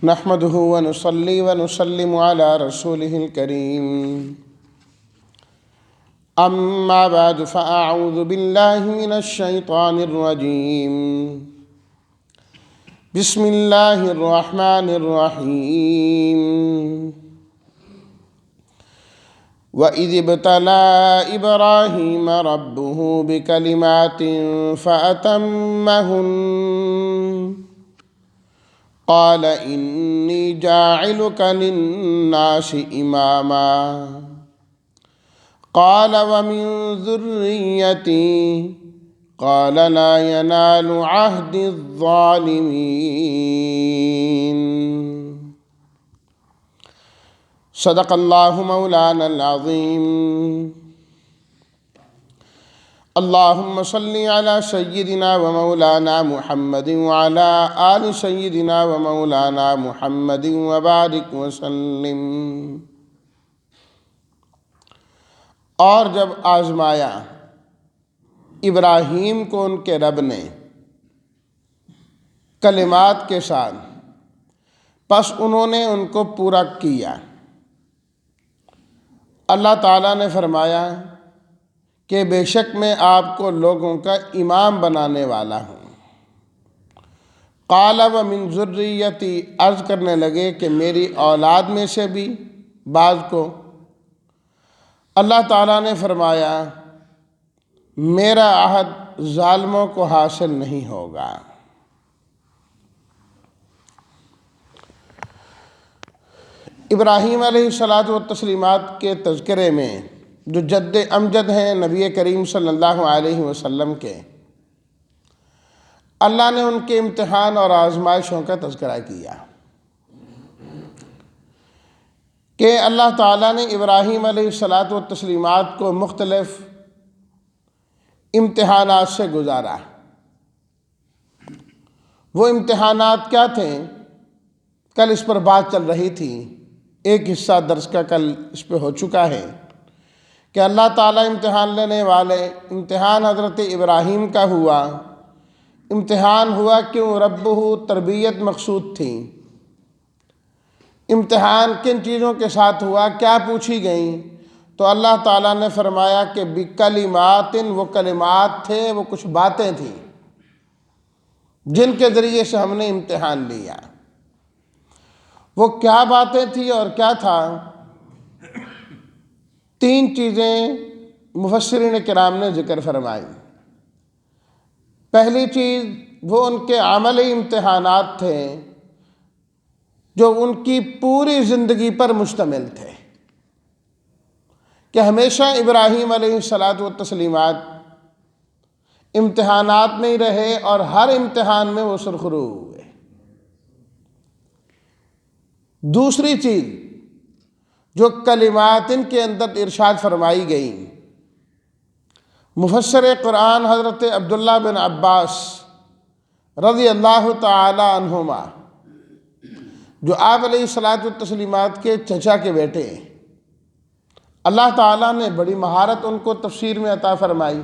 نحمده ونصلي ونسلم على رسوله الكريم أما بعد فأعوذ بالله من الشيطان الرجيم بسم الله الرحمن الرحيم وَإِذِ ابْتَلَىٰ إِبْرَاهِيمَ رَبُّهُ بِكَلِمَاتٍ فَأَتَمَّهُنَّ قَالَ إِنِّي جَاعِلُكَ لِلنَّاسِ إِمَامًا قَالَ وَمِن ذُرِّيَّتِي قَالَ لَا يَنَالُ عَهْدِي الظَّالِمِينَ صدق اللہ مولانا العظیم اللہم صلی علی سیدنا و مولانا محمد وعلی آل سیدنا و مولانا محمد وبارک وسلم۔ اور جب آزمایا ابراہیم کو ان کے رب نے کلمات کے ساتھ، پس انہوں نے ان کو پورا کیا۔ اللہ تعالیٰ نے فرمایا کہ بے شک میں آپ کو لوگوں کا امام بنانے والا ہوں۔ قال ومن ذریتی، عرض کرنے لگے کہ میری اولاد میں سے بھی بعض کو۔ اللہ تعالیٰ نے فرمایا میرا عہد ظالموں کو حاصل نہیں ہوگا۔ ابراہیم علیہ الصلاۃ والتسلیمات کے تذکرے میں جو جد امجد ہیں نبی کریم صلی اللہ علیہ وسلم کے، اللہ نے ان کے امتحان اور آزمائشوں کا تذکرہ کیا کہ اللہ تعالیٰ نے ابراہیم علیہ الصلاۃ والتسلیمات کو مختلف امتحانات سے گزارا۔ وہ امتحانات کیا تھے؟ کل اس پر بات چل رہی تھی، ایک حصہ درس کا کل اس پہ ہو چکا ہے کہ اللہ تعالیٰ امتحان لینے والے، امتحان حضرت ابراہیم کا ہوا۔ امتحان ہوا کیوں؟ ربہ، تربیت مقصود تھی۔ امتحان کن چیزوں کے ساتھ ہوا؟ کیا پوچھی گئیں؟ تو اللہ تعالیٰ نے فرمایا کہ بکلمات، وہ کلمات تھے، وہ کچھ باتیں تھیں جن کے ذریعے سے ہم نے امتحان لیا۔ وہ کیا باتیں تھیں اور کیا تھا؟ تین چیزیں مفسرین کرام نے ذکر فرمائی۔ پہلی چیز وہ ان کے عملی امتحانات تھے جو ان کی پوری زندگی پر مشتمل تھے، کہ ہمیشہ ابراہیم علیہ الصلاۃ والتسلیمات امتحانات میں ہی رہے اور ہر امتحان میں وہ سرخرو ہوئے۔ دوسری چیز جو کلمات ان کے اندر ارشاد فرمائی گئی، مفسر قرآن حضرت عبداللہ بن عباس رضی اللہ تعالی عنہما، جو آپ علیہ الصلاۃ والتسلیمات کے چچا کے بیٹے ہیں، اللہ تعالیٰ نے بڑی مہارت ان کو تفسیر میں عطا فرمائی،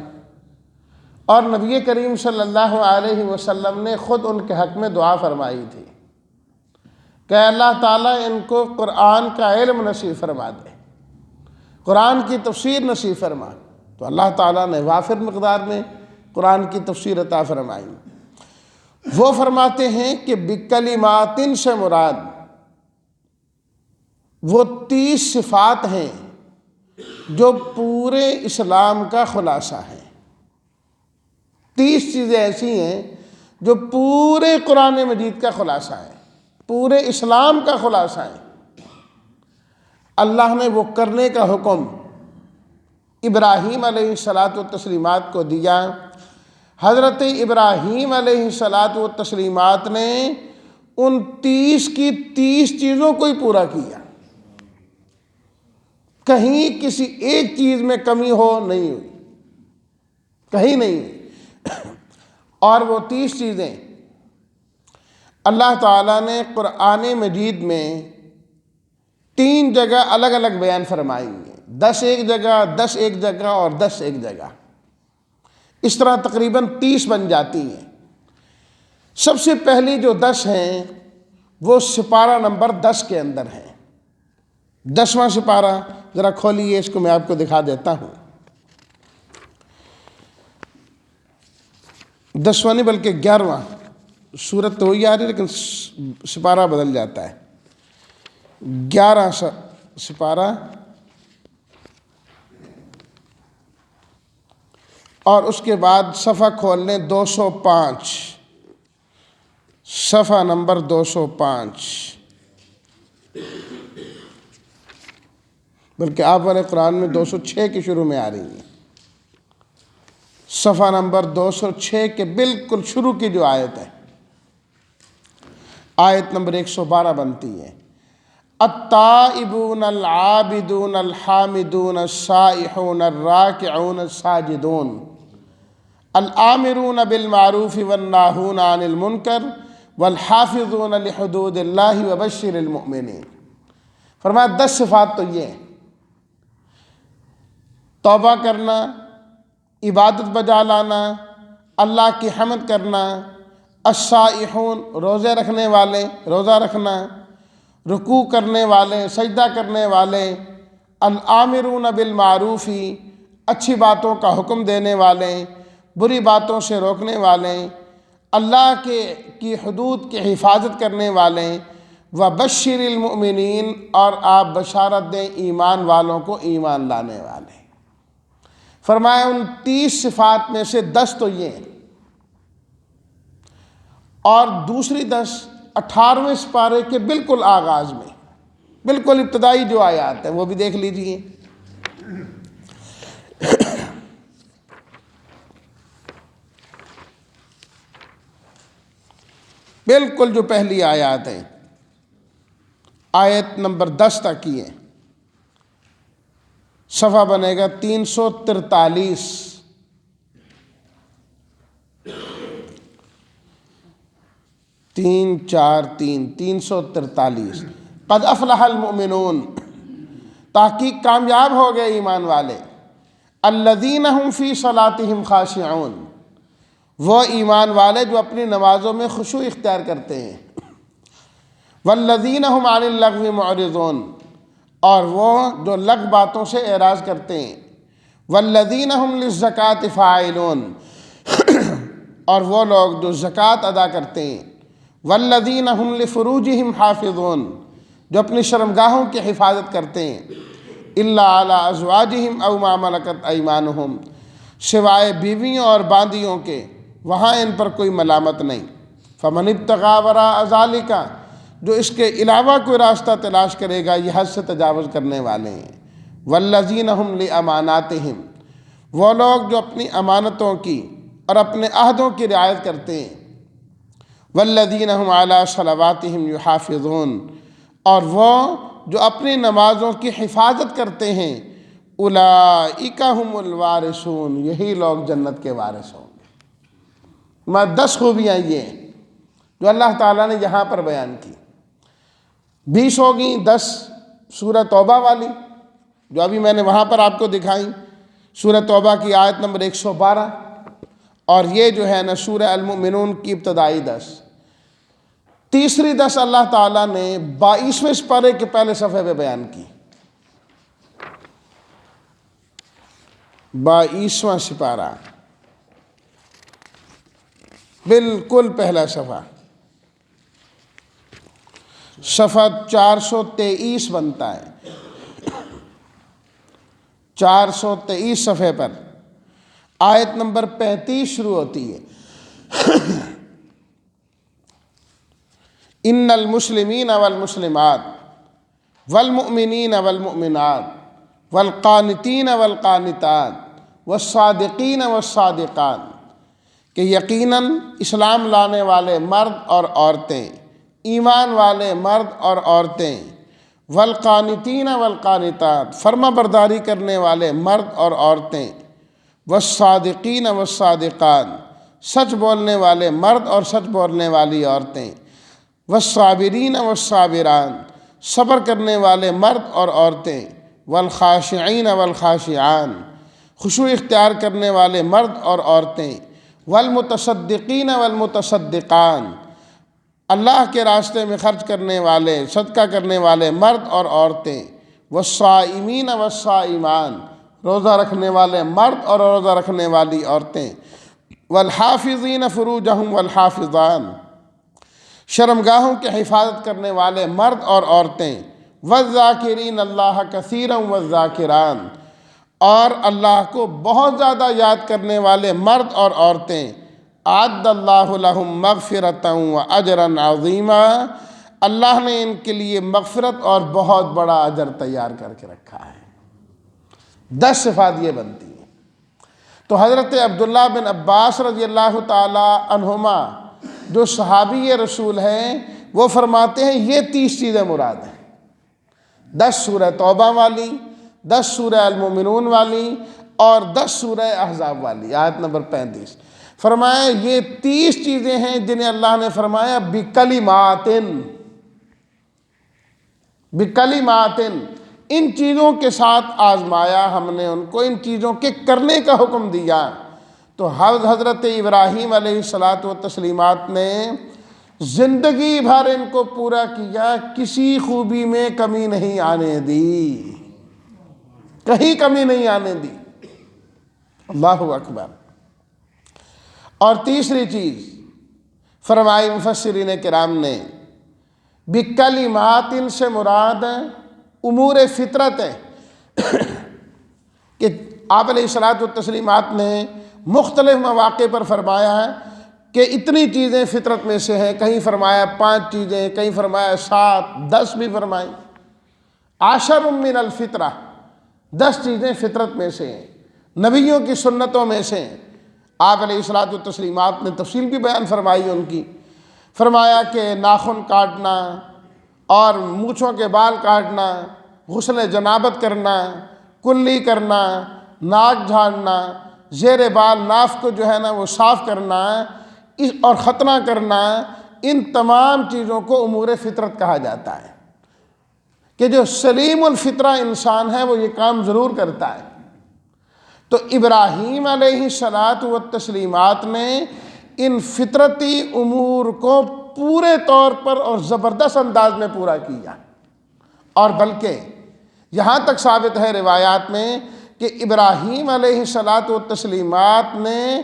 اور نبی کریم صلی اللہ علیہ وسلم نے خود ان کے حق میں دعا فرمائی تھی کہ اللہ تعالیٰ ان کو قرآن کا علم نصیب فرما دے، قرآن کی تفسیر نصیب فرما۔ تو اللہ تعالیٰ نے وافر مقدار میں قرآن کی تفسیر عطا فرمائی۔ وہ فرماتے ہیں کہ بکلمات سے مراد وہ 30 صفات ہیں جو پورے اسلام کا خلاصہ ہیں۔ 30 چیزیں ایسی ہیں جو پورے قرآن مجید کا خلاصہ ہے، پورے اسلام کا خلاصہ ہے۔ اللہ نے وہ کرنے کا حکم ابراہیم علیہ الصلاۃ والتسلیمات کو دیا۔ حضرت ابراہیم علیہ الصلاۃ والتسلیمات نے ان 30 کی 30 چیزوں کو ہی پورا کیا، کہیں کسی ایک چیز میں کمی ہو نہیں ہوئی، کہیں نہیں ہوئی۔ اور وہ 30 چیزیں اللہ تعالیٰ نے قرآن مجید میں 3 جگہ الگ الگ بیان فرمائی ہیں، 10 ایک جگہ، 10 ایک جگہ اور 10 ایک جگہ، اس طرح تقریباً 30 بن جاتی ہیں۔ سب سے پہلی جو 10 ہیں وہ سپارہ نمبر 10 کے اندر ہے۔ 10واں سپارہ ذرا کھولیے، اس کو میں آپ کو دکھا دیتا ہوں۔ 10واں نہیں بلکہ 11واں، سورت تو وہی آ رہی لیکن سپارہ بدل جاتا ہے۔ 11 سپارہ اور اس کے بعد صفحہ کھول لیں 205، صفحہ نمبر 205، بلکہ آپ والے قرآن میں 206 کے شروع میں آ رہی ہے۔ صفحہ نمبر 206 کے بالکل شروع کی جو آیت ہے، آیت نمبر 112 بنتی ہے، التائبون العابدون الحامدون السائحون الراکعون الساجدون الآمرون بالمعروف والناہون عن المنکر والحافظون لحدود اللہ وبشر المؤمنین۔ فرمایا 10 صفات تو یہ ہیں: توبہ کرنا، عبادت بجا لانا، اللہ کی حمد کرنا، السائحون روزے رکھنے والے، روزہ رکھنا، رکوع کرنے والے، سجدہ کرنے والے، الآمرون بالمعروف اچھی باتوں کا حکم دینے والے، بری باتوں سے روکنے والے، اللہ کی حدود کی حفاظت کرنے والے، وبشر المؤمنین اور آپ بشارت دیں ایمان والوں کو ایمان لانے والے۔ فرمایا ان 30 صفات میں سے 10 تو یہ ہیں، اور دوسری 10 18ویں سپارے کے بالکل آغاز میں، بالکل ابتدائی جو آیات ہیں وہ بھی دیکھ لیجئے۔ بالکل جو پہلی آیات ہیں، آیت نمبر 10 تک کی ہے، صفحہ بنے گا 343، 343 قد افلح المؤمنون، تحقیق کامیاب ہو گئے ایمان والے، الذین هم فی صلاتهم خاشعون، وہ ایمان والے جو اپنی نمازوں میں خشوع اختیار کرتے ہیں، والذین هم عن اللغو معرضون، اور وہ جو لغو باتوں سے اعراض کرتے ہیں، والذین هم للزکاۃ فاعلون، اور وہ لوگ جو زکوٰۃ ادا کرتے ہیں، والذین هم لفروجهم حافظون، جو اپنی شرمگاہوں کی حفاظت کرتے ہیں، الا علی ازواجہم او ما ملکت ایمانہم، سوائے بیویوں اور باندیوں کے، وہاں ان پر کوئی ملامت نہیں۔ فمن ابتغی وراء ذالک، جو اس کے علاوہ کوئی راستہ تلاش کرے گا، یہ حد سے تجاوز کرنے والے ہیں۔ والذین هم لاماناتہم، وہ لوگ جو اپنی امانتوں کی اور اپنے عہدوں کی رعایت کرتے ہیں، والذین هم علی صلواتہم یحافظون، اور وہ جو اپنی نمازوں کی حفاظت کرتے ہیں، اولئک هم الوارثون، یہی لوگ جنت کے وارث ہوں گے۔ 10 خوبیاں یہ ہیں جو اللہ تعالیٰ نے یہاں پر بیان کی۔ 20 ہوگی 10 سورہ توبہ والی جو ابھی میں نے وہاں پر آپ کو دکھائی، سورہ توبہ کی آیت نمبر 112، اور یہ جو ہے نا سورہ المؤمنون کی ابتدائی 10۔ تیسری 10 اللہ تعالیٰ نے 22ویں سپارے کے پہلے صفحے پہ بیان کی۔ 22واں سپارہ، بالکل پہلا صفحہ، صفحہ 423 بنتا ہے، 423 صفحے پر آیت نمبر 35 شروع ہوتی ہے۔ ان المسلمین والمسلمات والمؤمنین والمؤمنات والقانتین والقانتات والصادقین والصادقات، کہ یقیناً اسلام لانے والے مرد اور عورتیں، ایمان والے مرد اور عورتیں، والقانتین والقانتات فرما برداری کرنے والے مرد اور عورتیں، والصادقین والصادقات سچ بولنے والے مرد اور سچ بولنے والی عورتیں، والصابرین والصابرات صبر کرنے والے مرد اور عورتیں، والخاشعین والخاشعان خشوع اختیار کرنے والے مرد اور عورتیں، والمتصدقین والمتصدقان اللہ کے راستے میں خرچ کرنے والے، صدقہ کرنے والے مرد اور عورتیں، والصائمین والصائمان، روزہ رکھنے والے مرد اور روزہ رکھنے والی عورتیں، والحافظین فروجہم والحافظان، شرمگاہوں کی حفاظت کرنے والے مرد اور عورتیں، والذاکرین اللہ کثیرا والذاکران، اور اللہ کو بہت زیادہ یاد کرنے والے مرد اور عورتیں، اعد اللہ لہم مغفرۃ واجرا عظیما، اللہ نے ان کے لیے مغفرت اور بہت بڑا اجر تیار کر کے رکھا ہے۔ 10 صفات یہ بنتی ہیں۔ تو حضرت عبداللہ بن عباس رضی اللہ تعالی عنہما جو صحابی رسول ہیں، وہ فرماتے ہیں یہ 30 چیزیں مراد ہیں۔ 10 سورہ توبہ والی، 10 سورہ المومنون والی، اور 10 سورہ احزاب والی، آیت نمبر 35۔ فرمایا یہ 30 چیزیں ہیں جنہیں اللہ نے فرمایا بکلمات، ان چیزوں کے ساتھ آزمایا ہم نے ان کو، ان چیزوں کے کرنے کا حکم دیا۔ تو حضرت ابراہیم علیہ الصلاۃ والتسلیمات نے زندگی بھر ان کو پورا کیا، کسی خوبی میں کمی نہیں آنے دی، کہیں کمی نہیں آنے دی۔ اللہ اکبر۔ اور تیسری چیز فرمائی مفسرین کرام نے، بکلمات سے مراد امور فطرت ہے، کہ آپ علیہ الصلاۃ والتسلیمات نے مختلف مواقع پر فرمایا ہے کہ اتنی چیزیں فطرت میں سے ہیں، کہیں فرمایا 5 چیزیں، کہیں فرمایا 7، 10 بھی فرمائی۔ 10 من الفطرہ، 10 چیزیں فطرت میں سے ہیں، نبیوں کی سنتوں میں سے ہیں۔ آپ علیہ الصلاۃ والتسلیمات نے تفصیل بھی بیان فرمائی ان کی، فرمایا کہ ناخن کاٹنا اور مونچھوں کے بال کاٹنا، غسل جنابت کرنا، کلی کرنا، ناک جھاڑنا، زیر بال ناف کو جو ہے نا وہ صاف کرنا، اور ختنہ کرنا، ان تمام چیزوں کو امور فطرت کہا جاتا ہے، کہ جو سلیم الفطرہ انسان ہے وہ یہ کام ضرور کرتا ہے۔ تو ابراہیم علیہ الصلاۃ والتسلیمات نے ان فطرتی امور کو پورے طور پر اور زبردست انداز میں پورا کیا، اور بلکہ یہاں تک ثابت ہے روایات میں کہ ابراہیم علیہ الصلاۃ والتسلیمات نے،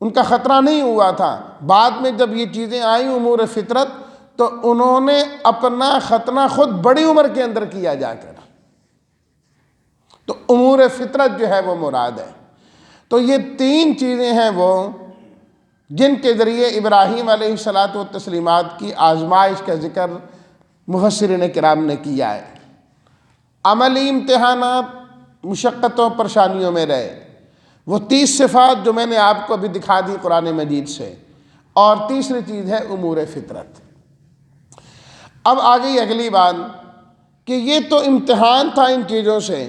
ان کا خطرہ نہیں ہوا تھا، بعد میں جب یہ چیزیں آئیں امور فطرت، تو انہوں نے اپنا ختنہ خود بڑی عمر کے اندر کیا جا کر۔ تو امور فطرت جو ہے وہ مراد ہے۔ تو یہ 3 چیزیں ہیں وہ جن کے ذریعے ابراہیم علیہ الصلاۃ والتسلیمات کی آزمائش کا ذکر مفسرین کرام نے کیا ہے۔ عملی امتحانات، مشقتوں پریشانیوں میں رہے، وہ 30 صفات جو میں نے آپ کو ابھی دکھا دی قرآن مجید سے، اور تیسری چیز ہے امور فطرت۔ اب آ گئی اگلی بات کہ یہ تو امتحان تھا ان چیزوں سے،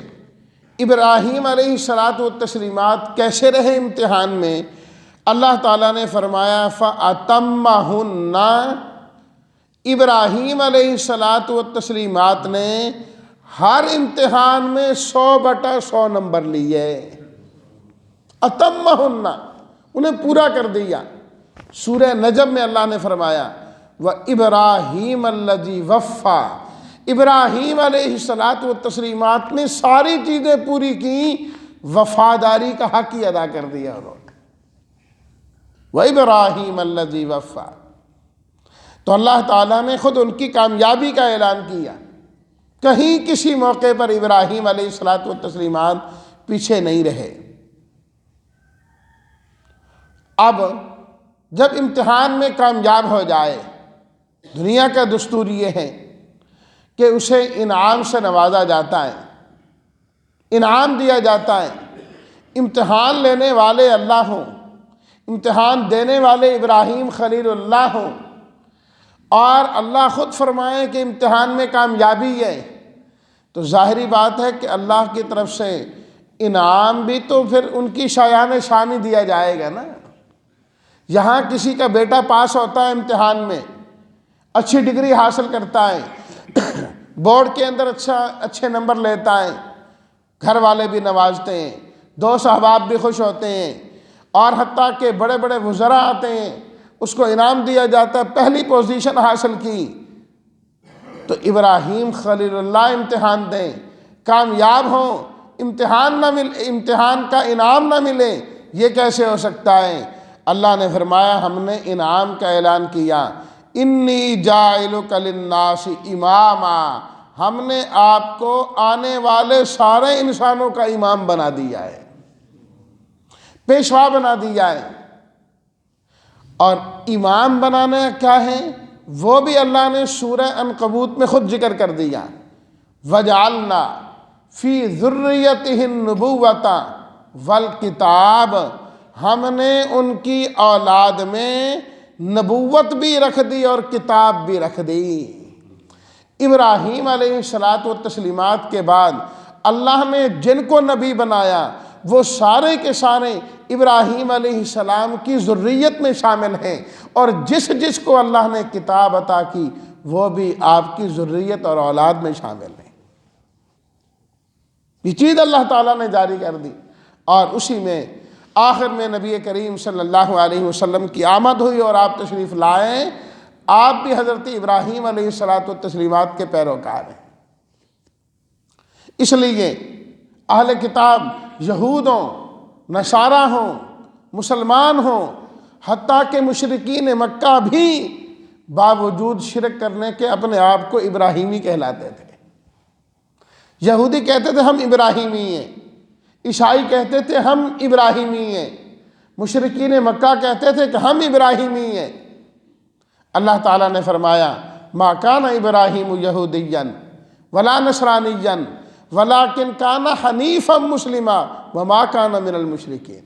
ابراہیم علیہ الصلاۃ والتسلیمات کیسے رہے امتحان میں؟ اللہ تعالیٰ نے فرمایا فَأَتَمَّهُنَّ، ابراہیم علیہ الصلاۃ والتسلیمات نے ہر امتحان میں 100/100 نمبر لیے، اتمہن، انہیں پورا کر دیا۔ سورہ نجم میں اللہ نے فرمایا وَإِبْرَاهِيمَ الَّذِي وَفَّى، ابراہیم علیہ الصلاۃ والتسلیمات نے ساری چیزیں پوری کی، وفاداری کا حق ہی ادا کر دیا انہوں نے، وَإِبْرَاهِيمَ الَّذِي وَفَّى۔ تو اللہ تعالیٰ نے خود ان کی کامیابی کا اعلان کیا، کہیں کسی موقع پر ابراہیم علیہ الصلاۃ والتسلیمات پیچھے نہیں رہے۔ اب جب امتحان میں کامیاب ہو جائے، دنیا کا دستور یہ ہے کہ اسے انعام سے نوازا جاتا ہے، انعام دیا جاتا ہے۔ امتحان لینے والے اللہ ہوں، امتحان دینے والے ابراہیم خلیل اللہ ہوں، اور اللہ خود فرمائے کہ امتحان میں کامیابی ہے، تو ظاہری بات ہے کہ اللہ کی طرف سے انعام بھی تو پھر ان کی شایان شان ہی دیا جائے گا نا۔ یہاں کسی کا بیٹا پاس ہوتا ہے امتحان میں، اچھی ڈگری حاصل کرتا ہے، بورڈ کے اندر اچھے نمبر لیتا ہے، گھر والے بھی نوازتے ہیں، دوست احباب بھی خوش ہوتے ہیں، اور حتیٰ کہ بڑے بڑے وزراء آتے ہیں، اس کو انعام دیا جاتا ہے، پہلی پوزیشن حاصل کی، تو ابراہیم خلیل اللہ امتحان دیں، کامیاب ہوں، امتحان کا انعام نہ ملے، یہ کیسے ہو سکتا ہے؟ اللہ نے فرمایا ہم نے انعام کا اعلان کیا، انی جاعلک للناس اماما، ہم نے آپ کو آنے والے سارے انسانوں کا امام بنا دیا ہے، پیشوا بنا دیا ہے۔ اور امام بنانا کیا ہے وہ بھی اللہ نے سورہ عنکبوت میں خود ذکر کر دیا، وَجَعَلْنَا فِي ذُرِّيَّتِهِ النُّبُوَّةَ وَالْكِتَابَ، ہم نے ان کی اولاد میں نبوت بھی رکھ دی اور کتاب بھی رکھ دی۔ ابراہیم علیہ الصلاۃ والتسلیمات کے بعد اللہ نے جن کو نبی بنایا وہ سارے کے سارے ابراہیم علیہ السلام کی ذریت میں شامل ہیں، اور جس جس کو اللہ نے کتاب عطا کی وہ بھی آپ کی ذریت اور اولاد میں شامل ہیں۔ یہ چیز اللہ تعالیٰ نے جاری کر دی، اور اسی میں آخر میں نبی کریم صلی اللہ علیہ وسلم کی آمد ہوئی اور آپ تشریف لائے۔ آپ بھی حضرت ابراہیم علیہ الصلاۃ والتسلیمات کے پیروکار ہیں۔ اس لیے اہل کتاب یہود ہوں، نصارہ ہوں، مسلمان ہوں، حتیٰ کہ مشرکین مکہ بھی باوجود شرک کرنے کے اپنے آپ کو ابراہیمی کہلاتے تھے۔ یہودی کہتے تھے ہم ابراہیمی ہیں، عیسائی کہتے تھے ہم ابراہیمی ہیں، مشرکین مکہ کہتے تھے کہ ہم ابراہیمی ہیں۔ اللہ تعالیٰ نے فرمایا ما کان ابراہیم یہودیا ولا نصرانیا ولکن کان حنیفا مسلما وما کان من المشرکین۔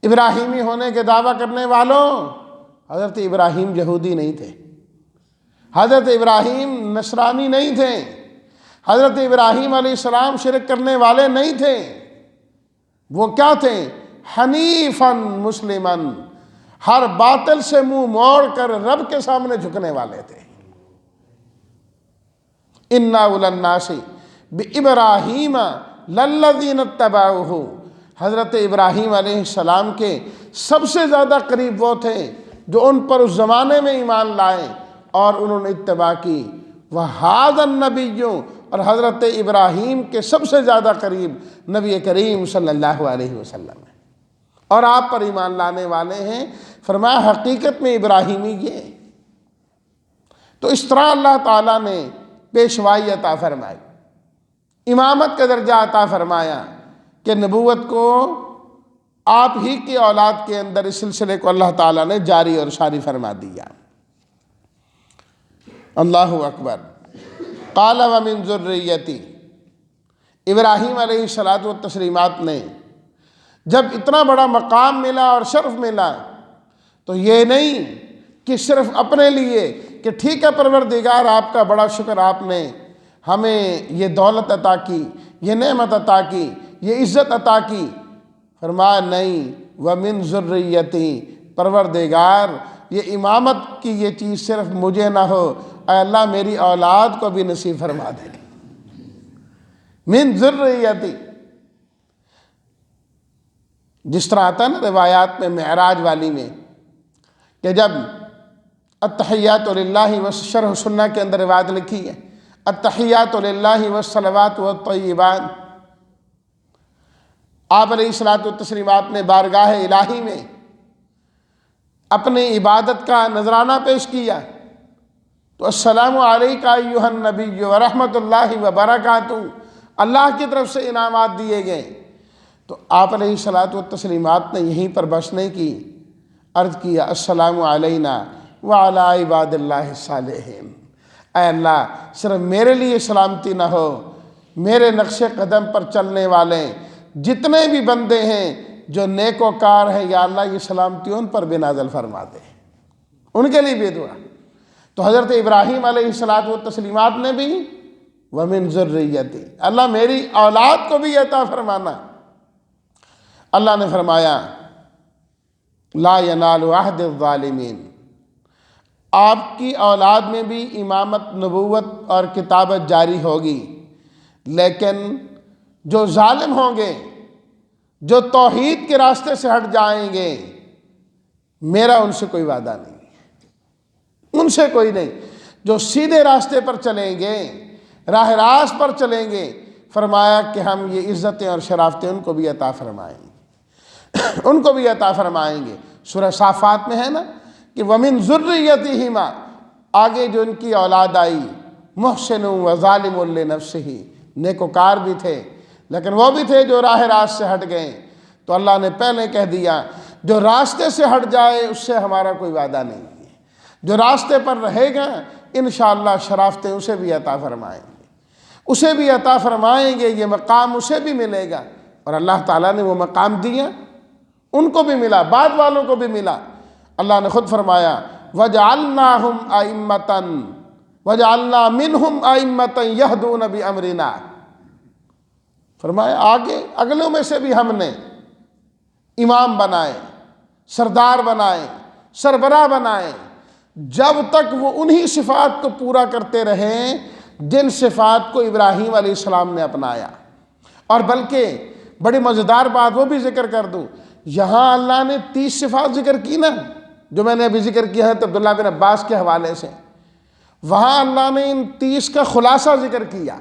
ابراہیمی ہونے کے دعویٰ کرنے والوں، حضرت ابراہیم یہودی نہیں تھے، حضرت ابراہیم نصرانی نہیں تھے، حضرت ابراہیم علیہ السلام شرک کرنے والے نہیں تھے، وہ کیا تھے؟ حنیفا مسلما، ہر باطل سے منہ موڑ کر رب کے سامنے جھکنے والے تھے۔ اِنَّا أُولَى النَّاسِ بِإِبْرَاهِيمَ لَلَّذِينَ اتَّبَعُوهُ، حضرت ابراہیم علیہ السلام کے سب سے زیادہ قریب وہ تھے جو ان پر اس زمانے میں ایمان لائے اور انہوں نے اتباع کی۔ وَهَذَا النَّبِيُّ، اور حضرت ابراہیم کے سب سے زیادہ قریب نبی کریم صلی اللہ علیہ وسلم ہے، اور آپ پر ایمان لانے والے ہیں۔ فرمایا حقیقت میں ابراہیمی یہ۔ تو اس طرح اللہ تعالیٰ نے پیشوائی عطا فرمائی، امامت کا درجہ عطا فرمایا کہ نبوت کو آپ ہی کی اولاد کے اندر اس سلسلے کو اللہ تعالیٰ نے جاری اور ساری فرما دیا۔ اللہ اکبر۔ قال ومن ذریتی، ابراہیم علیہ الصلاۃ والتسلیمات نے جب اتنا بڑا مقام ملا اور شرف ملا تو یہ نہیں کہ صرف اپنے لیے کہ ٹھیک ہے پروردگار آپ کا بڑا شکر، آپ نے ہمیں یہ دولت عطا کی، یہ نعمت عطا کی، یہ عزت عطا کی۔ فرمایا نہیں، ومن ذریتی، پروردگار یہ امامت کی یہ چیز صرف مجھے نہ ہو، اے اللہ میری اولاد کو بھی نصیب فرما دے۔ من ذریتی، جس طرح آتا ہے نا روایات میں معراج والی میں کہ جب التحیات للہ شرح سنہ کے اندر روایت لکھی ہے، التحیات للہ والصلوات والطیبات، آپ علیہ الصلاۃ والتسلیمات نے بارگاہ الہی میں اپنی عبادت کا نذرانہ پیش کیا تو السلام علیک ایھا النبی ورحمۃ اللہ وبرکاتہ، اللہ کی طرف سے انعامات دیے گئے۔ تو آپ علیہ الصلاۃ والتسلیمات نے یہیں پر بس نہیں کی، عرض کیا السلام علینا وعلی عباد اللہ الصالحین، اے اللہ صرف میرے لیے سلامتی نہ ہو، میرے نقش قدم پر چلنے والے جتنے بھی بندے ہیں جو نیک و کار ہیں، یا اللہ یہ سلامتی ان پر بھی نازل فرما دے، ان کے لیے بھی دعا۔ تو حضرت ابراہیم علیہ الصلاۃ والتسلیمات نے بھی ومن ذریتی، اللہ میری اولاد کو بھی عطا فرمانا۔ اللہ نے فرمایا لا ینال عہد الظالمین، آپ کی اولاد میں بھی امامت، نبوت اور کتابت جاری ہوگی، لیکن جو ظالم ہوں گے، جو توحید کے راستے سے ہٹ جائیں گے، میرا ان سے کوئی وعدہ نہیں، ان سے کوئی نہیں۔ جو سیدھے راستے پر چلیں گے، راہ راست پر چلیں گے، فرمایا کہ ہم یہ عزتیں اور شرافتیں ان کو بھی عطا فرمائیں گے، ان کو بھی عطا فرمائیں گے۔ سورہ صافات میں ہے نا کہ وَمِن ذُرِّيَّتِهِمَا، آگے جو ان کی اولاد آئی، محسن و ظالم لنفسہ، نیکوکار بھی تھے لیکن وہ بھی تھے جو راہ راست سے ہٹ گئے، تو اللہ نے پہلے کہہ دیا جو راستے سے ہٹ جائے اس سے ہمارا کوئی وعدہ نہیں ہے، جو راستے پر رہے گا انشاءاللہ شرافتیں اسے بھی عطا فرمائیں گے، اسے بھی عطا فرمائیں گے، یہ مقام اسے بھی ملے گا۔ اور اللہ تعالیٰ نے وہ مقام دیا، ان کو بھی ملا، بعد والوں کو بھی ملا۔ اللہ نے خود فرمایا وَجَعَلْنَاهُمْ أَئِمَّةً وَجَعَلْنَا مِنْهُمْ أَئِمَّةً يَهْدُونَ بِأَمْرِنَا، فرمایا آگے اگلوں میں سے بھی ہم نے امام بنائے، سردار بنائے، سربراہ بنائے، جب تک وہ انہی صفات کو پورا کرتے رہیں جن صفات کو ابراہیم علیہ السلام نے اپنایا۔ اور بلکہ بڑی مزیدار بات وہ بھی ذکر کر دوں، یہاں اللہ نے 30 صفات ذکر کی نا، جو میں نے ابھی ذکر کیا ہے عبداللہ بن عباس کے حوالے سے، وہاں اللہ نے ان 30 کا خلاصہ ذکر کیا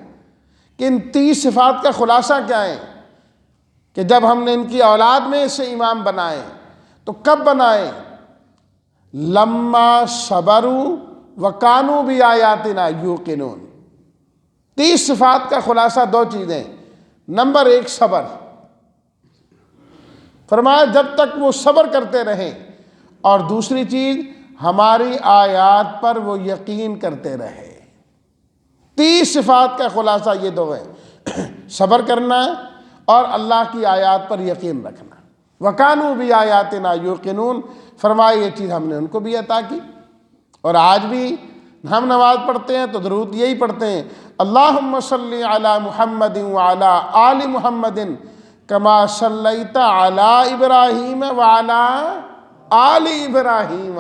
کہ ان 30 صفات کا خلاصہ کیا ہے، کہ جب ہم نے ان کی اولاد میں سے امام بنائے تو کب بنائے؟ لما صبروا وکانوا بآیاتنا یوقنون۔ 30 صفات کا خلاصہ 2 چیزیں، نمبر 1 صبر، فرمایا جب تک وہ صبر کرتے رہیں، اور دوسری چیز ہماری آیات پر وہ یقین کرتے رہے۔ 30 صفات کا خلاصہ یہ 2 ہیں، صبر کرنا اور اللہ کی آیات پر یقین رکھنا۔ وَكَانُوا بِآيَاتِنَا يُوقِنُونَ، فرمایا یہ چیز ہم نے ان کو بھی عطا کی۔ اور آج بھی ہم نماز پڑھتے ہیں تو درود یہی پڑھتے ہیں، اللہم صلی علی محمد وعلی آل محمد کما صلیت علی ابراہیم وعلی آل ابراہیم۔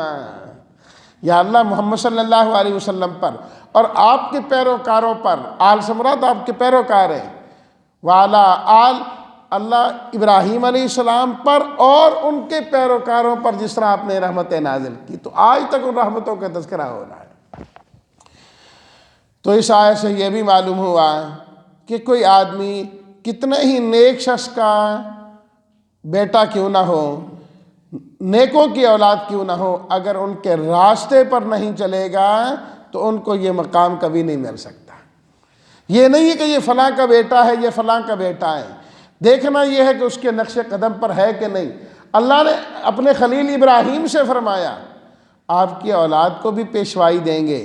یا اللہ محمد صلی اللہ علیہ وسلم پر اور آپ کے پیروکاروں پر، آل سمرات آپ کے پیروکار ہیں، وعلی آل، اللہ ابراہیم علیہ السلام پر اور ان کے پیروکاروں پر جس طرح آپ نے رحمتیں نازل کی۔ تو آج تک ان رحمتوں کا تذکرہ ہو رہا ہے۔ تو اس آیت سے یہ بھی معلوم ہوا کہ کوئی آدمی کتنے ہی نیک شخص کا بیٹا کیوں نہ ہو، نیکوں کی اولاد کیوں نہ ہو، اگر ان کے راستے پر نہیں چلے گا تو ان کو یہ مقام کبھی نہیں مل سکتا۔ یہ نہیں ہے کہ یہ فلاں کا بیٹا ہے، یہ فلاں کا بیٹا ہے، دیکھنا یہ ہے کہ اس کے نقش قدم پر ہے کہ نہیں۔ اللہ نے اپنے خلیل ابراہیم سے فرمایا آپ کی اولاد کو بھی پیشوائی دیں گے،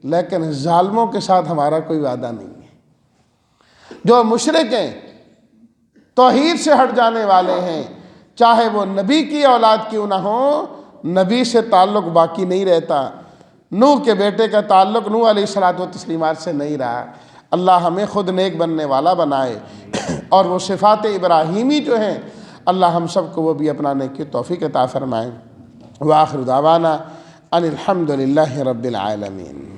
لیکن ظالموں کے ساتھ ہمارا کوئی وعدہ نہیں ہے۔ جو مشرک ہیں، توحید سے ہٹ جانے والے ہیں، چاہے وہ نبی کی اولاد کیوں نہ ہو، نبی سے تعلق باقی نہیں رہتا۔ نوح کے بیٹے کا تعلق نوح علیہ الصلوۃ والتسلیمات سے نہیں رہا۔ اللہ ہمیں خود نیک بننے والا بنائے، اور وہ صفات ابراہیمی جو ہیں اللہ ہم سب کو وہ بھی اپنانے کی توفیق عطا فرمائیں۔ وآخر دعوانا ان الحمد للہ رب العالمین۔